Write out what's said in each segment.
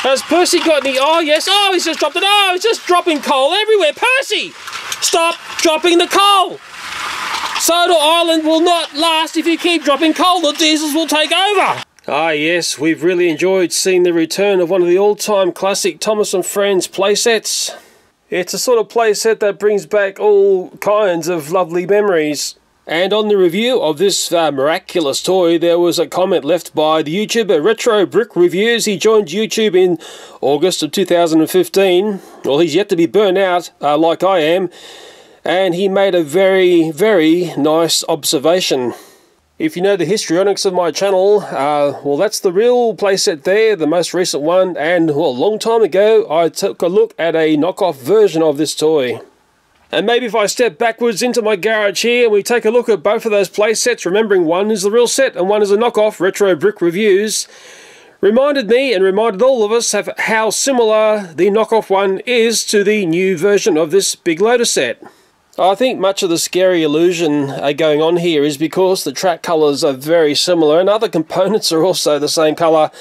Has Percy got any? Oh yes, oh he's just dropped it. Oh, he's just dropping coal everywhere. Percy, stop dropping the coal. Soda Island will not last if you keep dropping coal. The diesels will take over. Ah yes, we've really enjoyed seeing the return of one of the all-time classic Thomas and Friends playsets. It's a sort of playset that brings back all kinds of lovely memories. And on the review of this miraculous toy, there was a comment left by the YouTuber Retro Brick Reviews. He joined YouTube in August of 2015. Well, he's yet to be burnt out like I am. And he made a very, very nice observation. If you know the histrionics of my channel, well, that's the real playset there, the most recent one. And, well, a long time ago, I took a look at a knockoff version of this toy. And maybe if I step backwards into my garage here and we take a look at both of those playsets, remembering one is the real set and one is a knockoff, Retro Brick Reviews, reminded me and reminded all of us of how similar the knockoff one is to the new version of this big loader set. I think much of the scary illusion going on here is because the track colours are very similar and other components are also the same colour.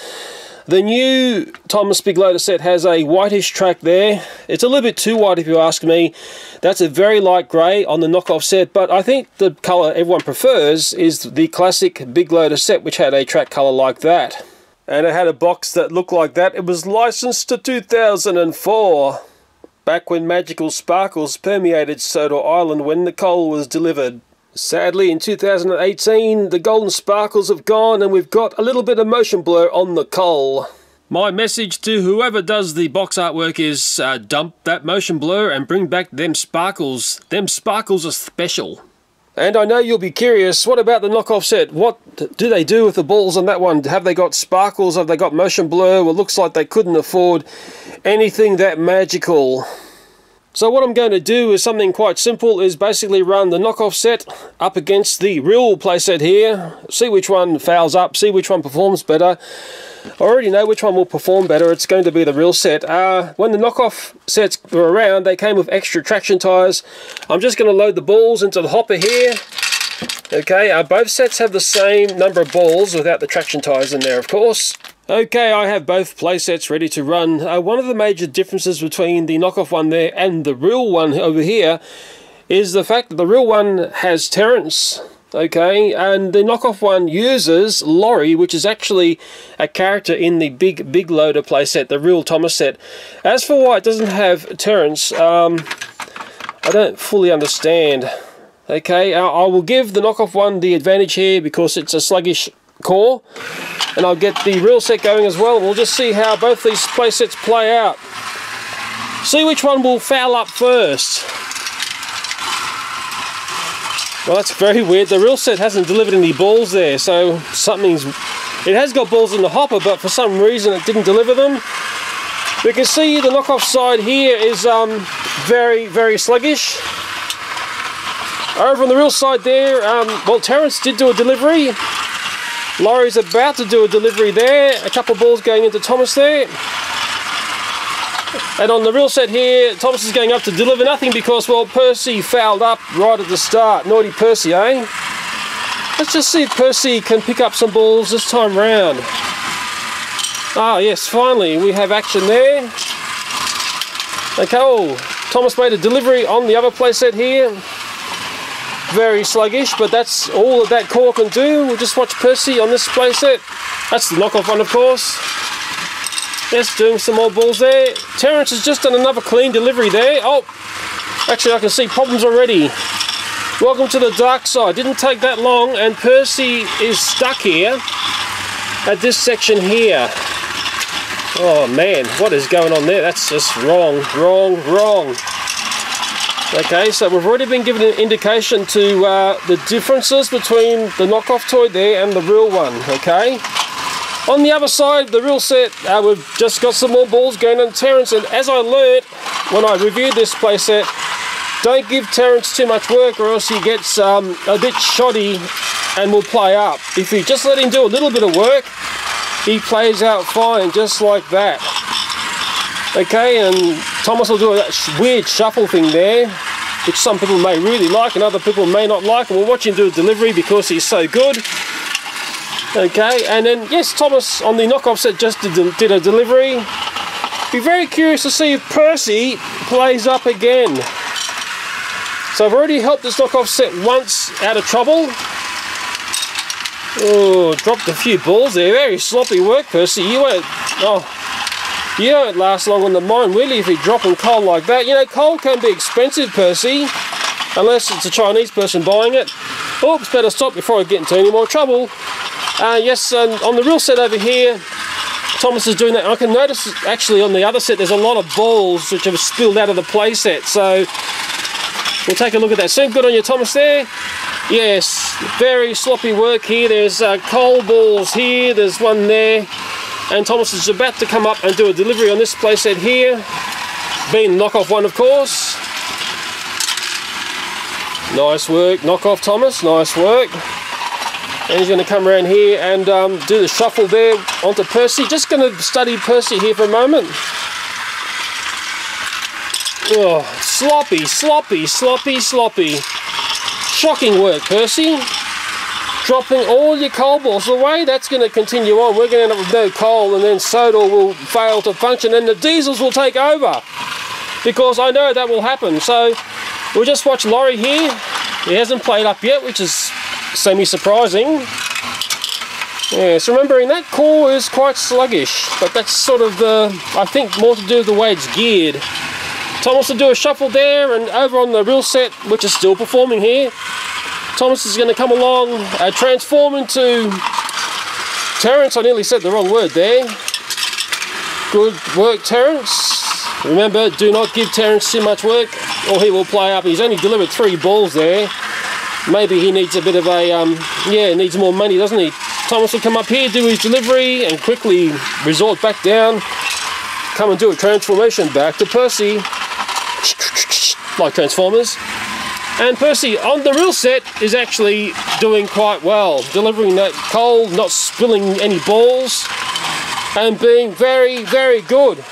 The new Thomas Big Loader set has a whitish track there. It's a little bit too white if you ask me. That's a very light grey on the knockoff set, but I think the colour everyone prefers is the classic Big Loader set, which had a track colour like that. And it had a box that looked like that. It was licensed to 2004. Back when magical sparkles permeated Soda Island when the coal was delivered. Sadly, in 2018, the golden sparkles have gone and we've got a little bit of motion blur on the coal. My message to whoever does the box artwork is dump that motion blur and bring back them sparkles. Them sparkles are special. And I know you'll be curious, what about the knockoff set? What do they do with the balls on that one? Have they got sparkles? Have they got motion blur? Well, it looks like they couldn't afford anything that magical. So what I'm going to do is something quite simple, is basically run the knockoff set up against the real playset here, see which one fouls up, see which one performs better. I already know which one will perform better. It's going to be the real set. When the knockoff sets were around, they came with extra traction tyres. I'm just going to load the balls into the hopper here. Okay, both sets have the same number of balls without the traction tyres in there, of course. Okay, I have both playsets ready to run. One of the major differences between the knockoff one there and the real one over here is the fact that the real one has Terence, okay, and the knockoff one uses Lorry, which is actually a character in the big loader playset, the real Thomas set. As for why it doesn't have Terence, I don't fully understand. Okay, I will give the knockoff one the advantage here because it's a sluggish core, and I'll get the real set going as well. We'll just see how both these playsets play out. See which one will foul up first. Well, that's very weird. The real set hasn't delivered any balls there, so it has got balls in the hopper, but for some reason it didn't deliver them. We can see the knockoff side here is very, very sluggish. Over on the real side there, well, Terence did do a delivery. Lorry's about to do a delivery there. A couple of balls going into Thomas there. And on the real set here, Thomas is going up to deliver nothing because, well, Percy fouled up right at the start. Naughty Percy, eh? Let's just see if Percy can pick up some balls this time round. Ah, yes, finally, we have action there. Okay, oh, Thomas made a delivery on the other playset here. Very sluggish, but that's all that core can do. We'll just watch Percy on this playset. That's the knockoff one, of course. Yes, doing some more balls there. Terence has just done another clean delivery there. Oh, actually I can see problems already. Welcome to the dark side. Didn't take that long, and Percy is stuck here at this section here. Oh man, what is going on there? That's just wrong. Okay, so we've already been given an indication to the differences between the knockoff toy there and the real one, okay? On the other side, the real set, we've just got some more balls going on Terence, and as I learnt when I reviewed this playset, don't give Terence too much work or else he gets a bit shoddy and will play up. If you just let him do a little bit of work, he plays out fine, just like that. Okay, and Thomas will do a weird shuffle thing there, which some people may really like and other people may not like, and we'll watch him do a delivery because he's so good. Okay, and then yes, Thomas on the knockoff set just did a delivery. Be very curious to see if Percy plays up again. So I've already helped this knockoff set once out of trouble. Oh, dropped a few balls there. Very sloppy work, Percy. You won't last long on the mine, really, if you're dropping coal like that. You know, coal can be expensive, Percy, unless it's a Chinese person buying it. Oops, better stop before I get into any more trouble. Yes, on the real set over here, Thomas is doing that. I can notice, actually, on the other set, there's a lot of balls which have spilled out of the play set. So we'll take a look at that soon. Good on you, Thomas, there. Yes, very sloppy work here. There's coal balls here. There's one there. And Thomas is about to come up and do a delivery on this playset here. Being the knockoff one, of course. Nice work, knockoff, Thomas. Nice work. And he's going to come around here and do the shuffle there onto Percy. Just going to study Percy here for a moment. Oh, sloppy, sloppy, sloppy, sloppy. Shocking work, Percy. Dropping all your coal balls. The way that's going to continue on, we're going to end up with no coal, and then soda will fail to function and the diesels will take over. Because I know that will happen. So we'll just watch Lorry here. He hasn't played up yet, which is semi-surprising. Yes, remembering that core is quite sluggish, but that's sort of, I think, more to do with the way it's geared. Thomas will do a shuffle there, and over on the real set, which is still performing here, Thomas is going to come along, transform into Terence. I nearly said the wrong word there. Good work, Terence. Remember, do not give Terence too much work or he will play up. He's only delivered 3 balls there. Maybe he needs a bit of a, needs more money, doesn't he? Thomas will come up here, do his delivery and quickly resort back down. Come and do a transformation back to Percy. Like Transformers. And Percy, on the real set, is actually doing quite well. Delivering that coal, not spilling any balls, and being very, very good.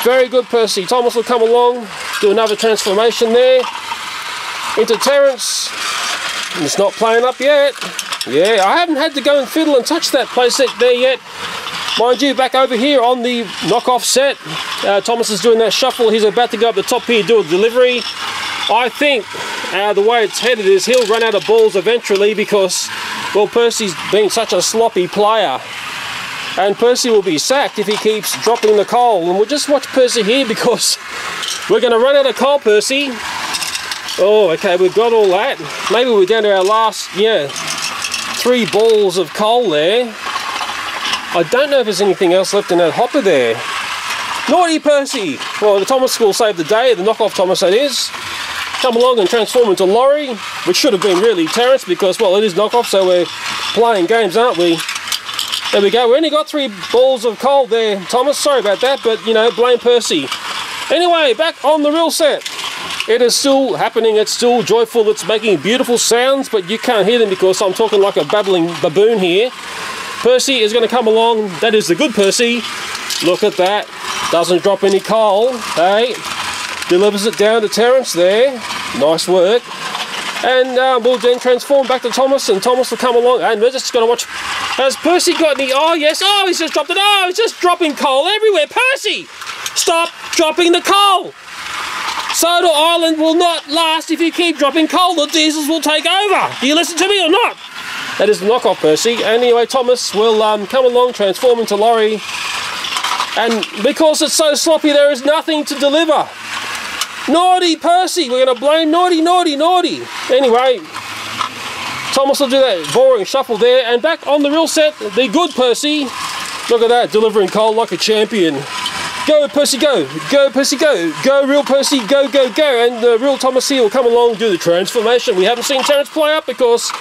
Very good, Percy. Thomas will come along, do another transformation there. Into Terence. It's not playing up yet. Yeah, I haven't had to go and fiddle and touch that playset there yet. Mind you, back over here on the knockoff set, Thomas is doing that shuffle. He's about to go up the top here, do a delivery. I think the way it's headed is he'll run out of balls eventually because, well, Percy's been such a sloppy player. And Percy will be sacked if he keeps dropping the coal. And we'll just watch Percy here because we're going to run out of coal, Percy. Oh, okay, we've got all that. Maybe we're down to our last, 3 balls of coal there. I don't know if there's anything else left in that hopper there. Naughty Percy! Well, the Thomas will save the day, the knockoff Thomas that is. Come along and transform into Lorry, which should have been really Terence because, well, it is knockoff, so we're playing games, aren't we? There we go, we only got 3 balls of coal there, Thomas. Sorry about that, but, blame Percy. Anyway, back on the real set. It is still happening, it's still joyful, it's making beautiful sounds, but you can't hear them because I'm talking like a babbling baboon here. Percy is going to come along, that is the good Percy. Look at that, doesn't drop any coal, hey. Delivers it down to Terence there, nice work. And we'll then transform back to Thomas, and Thomas will come along, and we're just going to watch. Has Percy got any? Oh yes, oh he's just dropped it, oh he's just dropping coal everywhere. Percy, stop dropping the coal. Soda Island will not last if you keep dropping coal, the diesels will take over. Do you listen to me or not? That is the knockoff, Percy. Anyway, Thomas will come along, transform into Lorry. And because it's so sloppy, there is nothing to deliver. Naughty Percy, we're going to blame naughty, naughty, naughty. Anyway, Thomas will do that boring shuffle there. And back on the real set, the good Percy. Look at that, delivering coal like a champion. Go Percy, go. Go Percy, go. Go real Percy, go, go, go. And the real Thomas here will come along and do the transformation. We haven't seen Terence play up because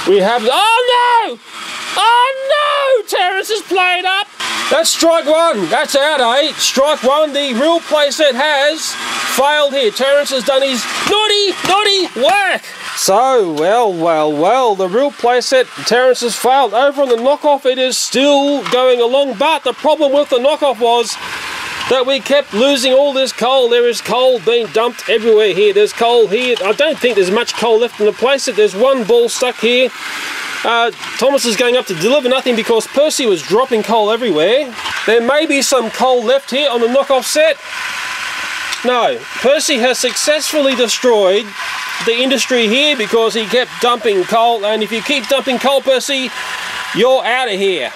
we haven't. Oh no! Oh no! Terence has played up. That's strike 1. That's out, eh? Strike 1. The real playset has failed here. Terence has done his naughty work. So, well, the real playset, Terence has failed. Over on the knockoff, it is still going along, but the problem with the knockoff was that we kept losing all this coal. There is coal being dumped everywhere here. There's coal here. I don't think there's much coal left in the playset. There's 1 ball stuck here. Thomas is going up to deliver nothing because Percy was dropping coal everywhere. There may be some coal left here on the knockoff set. No, Percy has successfully destroyed the industry here because he kept dumping coal, and if you keep dumping coal, Percy, you're out of here.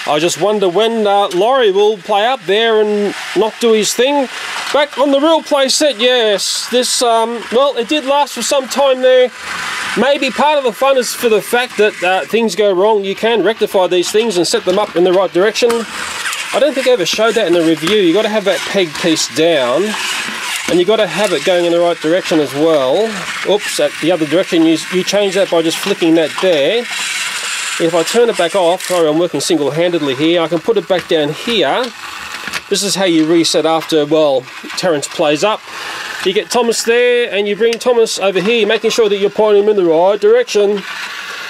I just wonder when Lorry will play up there and not do his thing. Back on the real playset, yes, this, well, it did last for some time there. Maybe part of the fun is for the fact that things go wrong. You can rectify these things and set them up in the right direction. I don't think I ever showed that in the review. You got to have that peg piece down, and you got to have it going in the right direction as well. Oops, the other direction, you change that by just flicking that there. If I turn it back off, sorry, I'm working single-handedly here, I can put it back down here. This is how you reset after, well, Terence plays up. You get Thomas there, and you bring Thomas over here, making sure that you're pointing him in the right direction.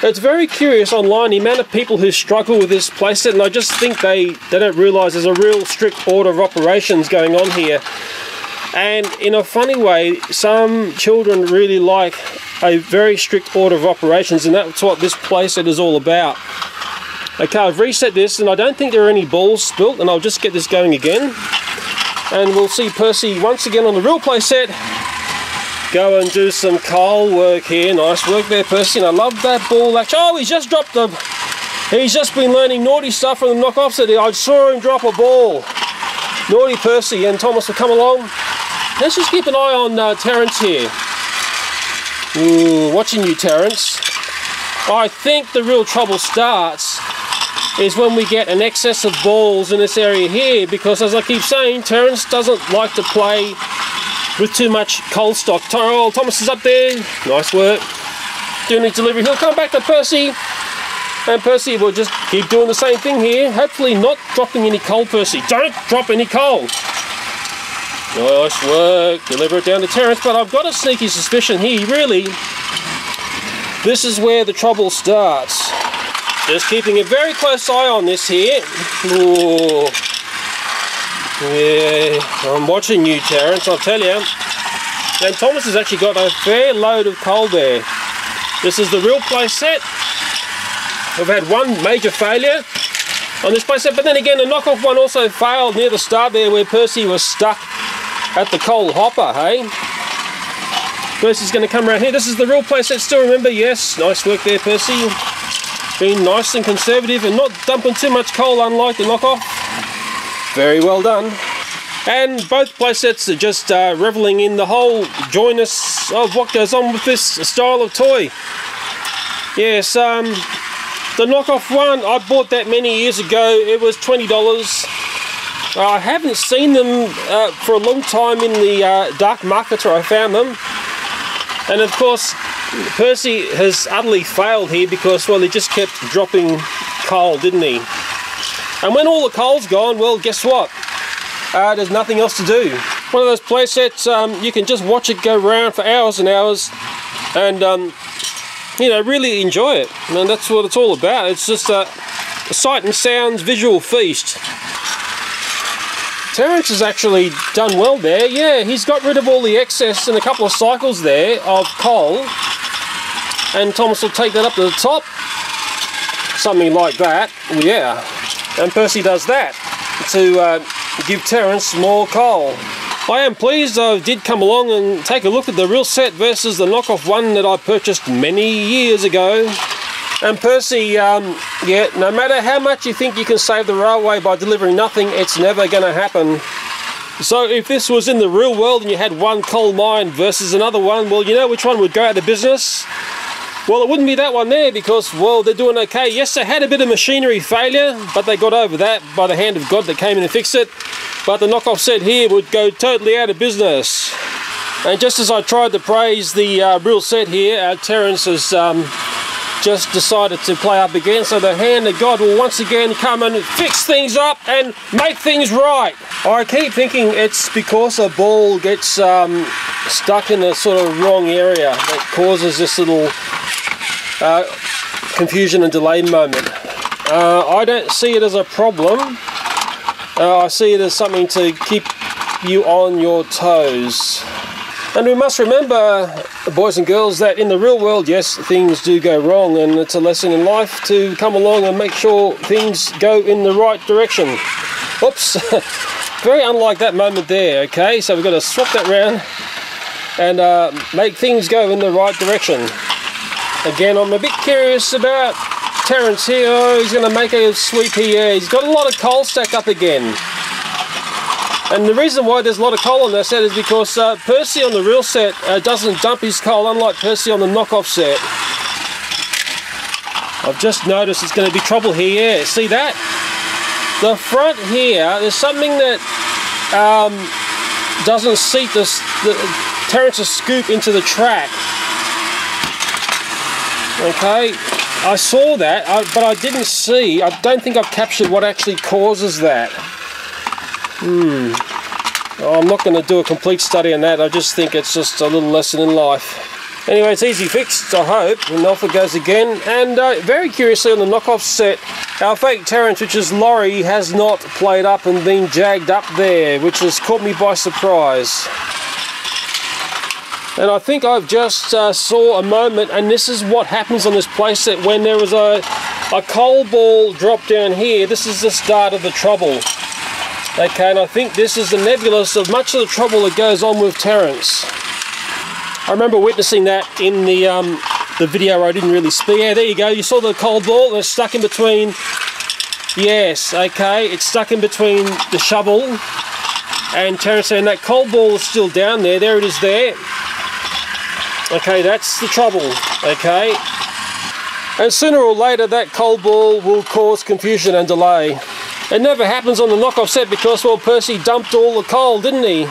It's very curious online, the amount of people who struggle with this playset, and I just think they don't realise there's a real strict order of operations going on here. And in a funny way, some children really like a very strict order of operations, and that's what this playset is all about. Okay, I've reset this, and I don't think there are any balls spilt, and I'll just get this going again. And we'll see Percy once again on the real playset go and do some coal work here. Nice work there, Percy, and I love that ball action. Oh, he's just dropped the... He's just been learning naughty stuff from the knockoff set. I saw him drop a ball. Naughty Percy, and Thomas will come along. Let's just keep an eye on Terence here. Ooh, watching you, Terence. I think the real trouble starts is when we get an excess of balls in this area here, because as I keep saying, Terence doesn't like to play with too much coal stock. Oh, Thomas is up there. Nice work. Doing his delivery. He'll come back to Percy, and Percy will just keep doing the same thing here. Hopefully not dropping any coal, Percy. Don't drop any coal. Nice work. Deliver it down to Terence, but I've got a sneaky suspicion here, really. This is where the trouble starts. Just keeping a very close eye on this here. Ooh. Yeah, I'm watching you, Terence, I'll tell you. And Thomas has actually got a fair load of coal there. This is the real playset. We've had one major failure on this playset, but then again, the knockoff one also failed near the start there where Percy was stuck at the coal hopper, hey? Percy's going to come around here. This is the real playset still, remember? Yes, nice work there, Percy. Being nice and conservative and not dumping too much coal, unlike the knockoff. Very well done. And both playsets are just reveling in the whole joyness of what goes on with this style of toy. Yes, the knockoff one, I bought that many years ago. It was $20. I haven't seen them for a long time in the dark markets where I found them. And of course, Percy has utterly failed here because, well, he just kept dropping coal, didn't he? And when all the coal's gone, well, guess what? There's nothing else to do. One of those playsets, you can just watch it go round for hours and hours and, you know, really enjoy it. And that's what it's all about. It's just a sight and sounds visual feast. Terence has actually done well there. Yeah, he's got rid of all the excess in a couple of cycles there of coal. And Thomas will take that up to the top. Something like that. Yeah. And Percy does that to give Terence more coal. I am pleased I did come along and take a look at the real set versus the knockoff one that I purchased many years ago. And Percy, yeah, no matter how much you think you can save the railway by delivering nothing, it's never going to happen. So if this was in the real world and you had one coal mine versus another one, well, you know which one would go out of business? Well, it wouldn't be that one there because, well, they're doing okay. Yes, they had a bit of machinery failure, but they got over that by the hand of God that came in and fixed it. But the knockoff set here would go totally out of business. And just as I tried to praise the real set here, Terence has just decided to play up again, so the hand of God will once again come and fix things up and make things right. I keep thinking it's because a ball gets stuck in a sort of wrong area that causes this little confusion and delay moment. I don't see it as a problem. I see it as something to keep you on your toes. And we must remember, boys and girls, that in the real world, yes, things do go wrong, and it's a lesson in life to come along and make sure things go in the right direction. Oops, very unlike that moment there, okay? So we've got to swap that round and make things go in the right direction. Again, I'm a bit curious about Terence here. Oh, he's going to make a sweep here. He's got a lot of coal stacked up again. And the reason why there's a lot of coal on that set is because Percy on the real set doesn't dump his coal, unlike Percy on the knockoff set. I've just noticed it's going to be trouble here. Yeah, see that? The front here, there's something that doesn't seat Terence's scoop into the track. Okay, I saw that, but I didn't see, I don't think I've captured what actually causes that. I'm not going to do a complete study on that. I just think it's just a little lesson in life. Anyway, it's easy fixed, I hope, and off it goes again. And very curiously, on the knockoff set, our fake Terence, which is Lorry, has not played up and been jagged up there, which has caught me by surprise. And I think I've just saw a moment, and this is what happens on this playset when there was a coal ball drop down here. This is the start of the trouble. Okay, and I think this is the nebulous of much of the trouble that goes on with Terence. I remember witnessing that in the video where I didn't really speak. Yeah, there you go. You saw the coal ball and it's stuck in between. Yes, okay, it's stuck in between the shovel and Terence, and that coal ball is still down there. There it is there. Okay, that's the trouble. Okay. And sooner or later that coal ball will cause confusion and delay. It never happens on the knockoff set because, well, Percy dumped all the coal, didn't he?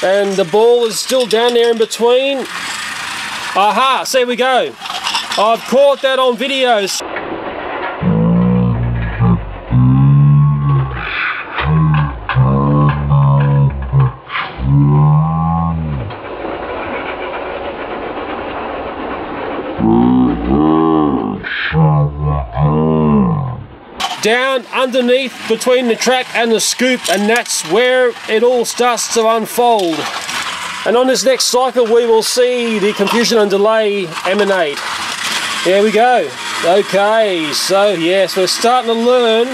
And the ball is still down there in between. Aha, so there we go. I've caught that on videos. Down underneath between the track and the scoop, and that's where it all starts to unfold. And on this next cycle we will see the confusion and delay emanate. There we go. Okay, so yes, we're starting to learn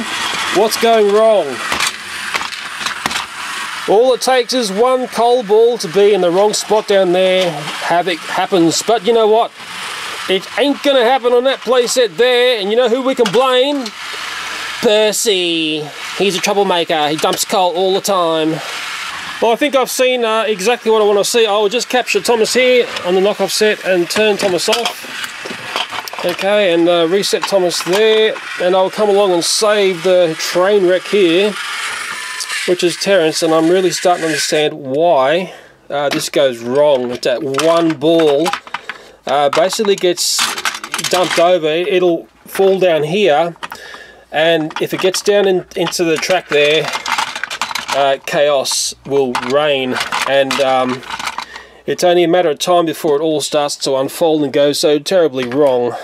what's going wrong. All it takes is one coal ball to be in the wrong spot down there. Havoc happens. But you know what? It ain't gonna happen on that playset there, and you know who we can blame? Percy. He's a troublemaker. He dumps coal all the time. Well, I think I've seen exactly what I want to see. I'll just capture Thomas here on the knockoff set and turn Thomas off. Okay, and reset Thomas there, and I'll come along and save the train wreck here, which is Terence, and I'm really starting to understand why this goes wrong. That one ball basically gets dumped over. It'll fall down here. And if it gets down into the track there, chaos will reign, and it's only a matter of time before it all starts to unfold and go so terribly wrong.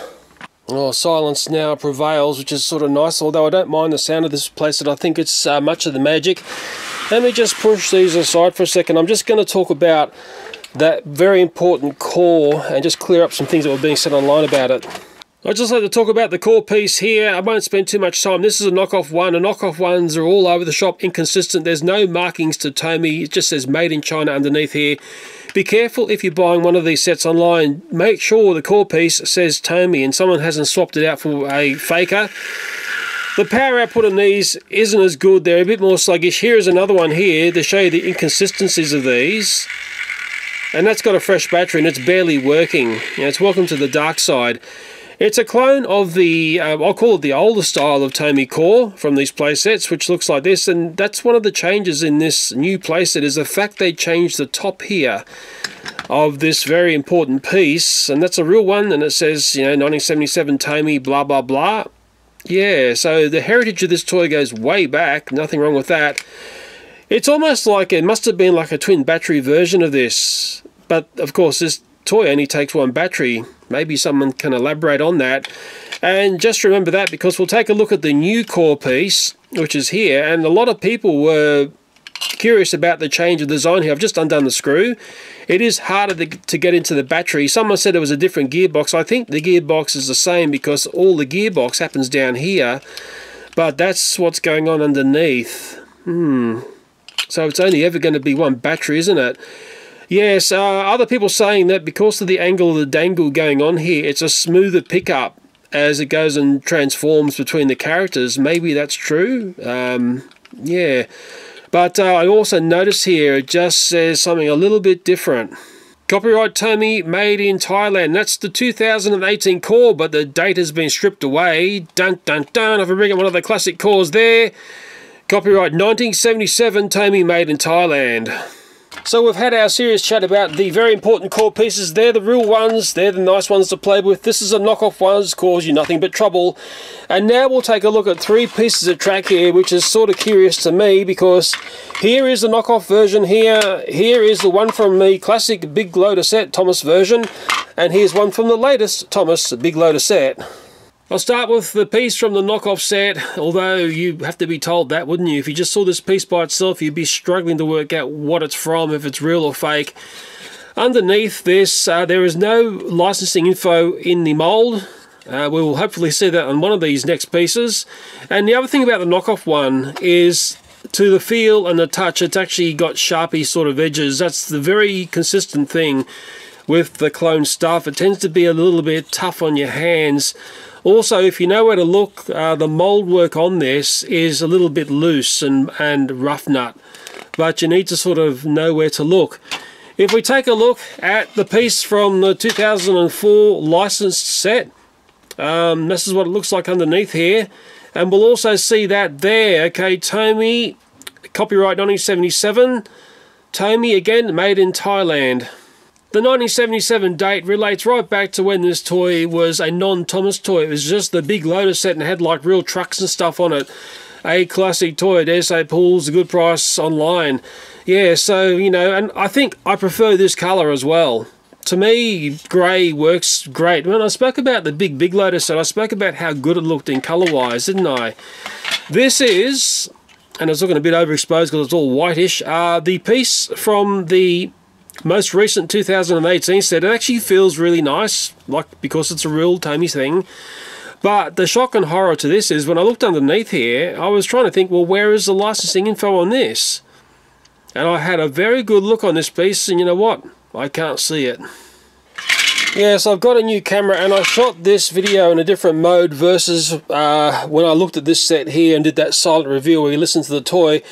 Oh, silence now prevails, which is sort of nice, although I don't mind the sound of this place. I think it's much of the magic. Let me just push these aside for a second. I'm just going to talk about that very important core and just clear up some things that were being said online about it. I'd just like to talk about the core piece here. I won't spend too much time. This is a knockoff one, and knockoff ones are all over the shop, inconsistent. There's no markings to Tomy. It just says made in China underneath here. Be careful if you're buying one of these sets online. Make sure the core piece says Tomy and someone hasn't swapped it out for a faker. The power output on these isn't as good. They're a bit more sluggish. Here is another one here to show you the inconsistencies of these. And that's got a fresh battery and it's barely working. You know, it's welcome to the dark side. It's a clone of the, I'll call it the older style of Tomy core from these playsets, which looks like this, and that's one of the changes in this new playset is the fact they changed the top here of this very important piece, and that's a real one, and it says, you know, 1977 Tomy blah blah blah. Yeah, so the heritage of this toy goes way back, nothing wrong with that. It's almost like it must have been like a twin battery version of this, but of course this toy only takes one battery. Maybe someone can elaborate on that. And just remember that, because we'll take a look at the new core piece, which is here, and a lot of people were curious about the change of design here. I've just undone the screw. It is harder to get into the battery. Someone said it was a different gearbox. I think the gearbox is the same because all the gearbox happens down here, but that's what's going on underneath. So it's only ever going to be one battery, isn't it? Yes, other people saying that because of the angle of the dangle going on here, it's a smoother pickup as it goes and transforms between the characters. Maybe that's true. Yeah. But I also notice here it just says something a little bit different. Copyright Tomy, made in Thailand. That's the 2018 core, but the date has been stripped away. Dun dun dun. If I bring up one of the classic cores there. Copyright 1977, Tomy, made in Thailand. So we've had our serious chat about the very important core pieces. They're the real ones, they're the nice ones to play with. This is a knockoff one, it's cause you nothing but trouble. And now we'll take a look at 3 pieces of track here, which is sort of curious to me, because here is the knockoff version here is the one from the classic Big Loader set, Thomas version, and here's one from the latest Thomas Big Loader set. I'll start with the piece from the knockoff set, although you have to be told that, wouldn't you? If you just saw this piece by itself, you'd be struggling to work out what it's from, if it's real or fake. Underneath this, there is no licensing info in the mould. We will hopefully see that on one of these next pieces. And the other thing about the knockoff one is, to the feel and the touch, it's actually got Sharpie sort of edges. That's the very consistent thing with the clone stuff. It tends to be a little bit tough on your hands. Also, if you know where to look, the mould work on this is a little bit loose and rough nut, but you need to sort of know where to look. If we take a look at the piece from the 2004 licensed set, this is what it looks like underneath here, and we'll also see that there. Okay, Tomy, copyright 1977, Tomy again, made in Thailand. The 1977 date relates right back to when this toy was a non-Thomas toy. It was just the Big Loader set and had like real trucks and stuff on it. A classic toy. I dare say pulls a good price online. Yeah, so, you know, and I think I prefer this colour as well. To me, grey works great. When I spoke about the Big Loader set, I spoke about how good it looked in colour-wise, didn't I? This is, and it's looking a bit overexposed because it's all whitish, the piece from the most recent 2018 set. It actually feels really nice, like, because it's a real Tomy thing. But the shock and horror to this is when I looked underneath here, I was trying to think, well, where is the licensing info on this? And I had a very good look on this piece, and you know what? I can't see it. Yes, I've got a new camera, and I shot this video in a different mode versus when I looked at this set here and did that silent review where you listen to the toy.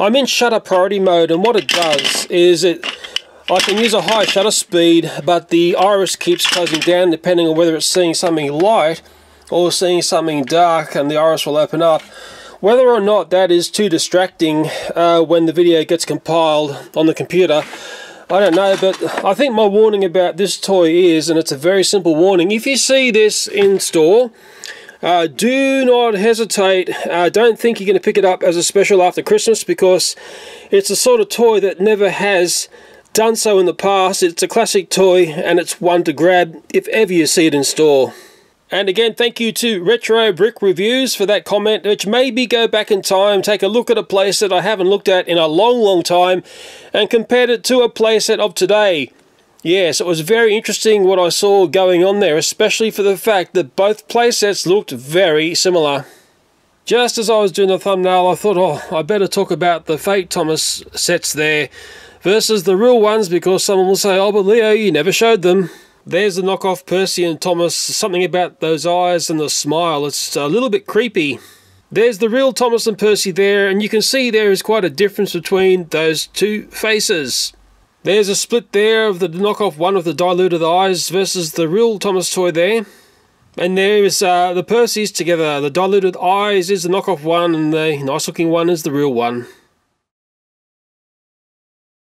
I'm in shutter priority mode, and what it does is I can use a high shutter speed, but the iris keeps closing down depending on whether it's seeing something light or seeing something dark, and the iris will open up. Whether or not that is too distracting when the video gets compiled on the computer, I don't know, but I think my warning about this toy is, and it's a very simple warning, if you see this in store, do not hesitate. Don't think you're going to pick it up as a special after Christmas, because it's a sort of toy that never has done so in the past. It's a classic toy, and it's one to grab if ever you see it in store. And again, thank you to Retro Brick Reviews for that comment, which maybe go back in time, take a look at a playset I haven't looked at in a long time, and compared it to a playset of today. Yes, it was very interesting what I saw going on there, especially for the fact that both playsets looked very similar. Just as I was doing the thumbnail, I thought, oh, I better talk about the fake Thomas sets there versus the real ones, because someone will say, oh, but Leo, you never showed them. There's the knockoff Percy and Thomas. Something about those eyes and the smile, it's a little bit creepy. There's the real Thomas and Percy there, and you can see there is quite a difference between those two faces. There's a split there of the knockoff one with the diluted eyes versus the real Thomas toy there. And there is the Percy's together. The diluted eyes is the knockoff one, and the nice looking one is the real one.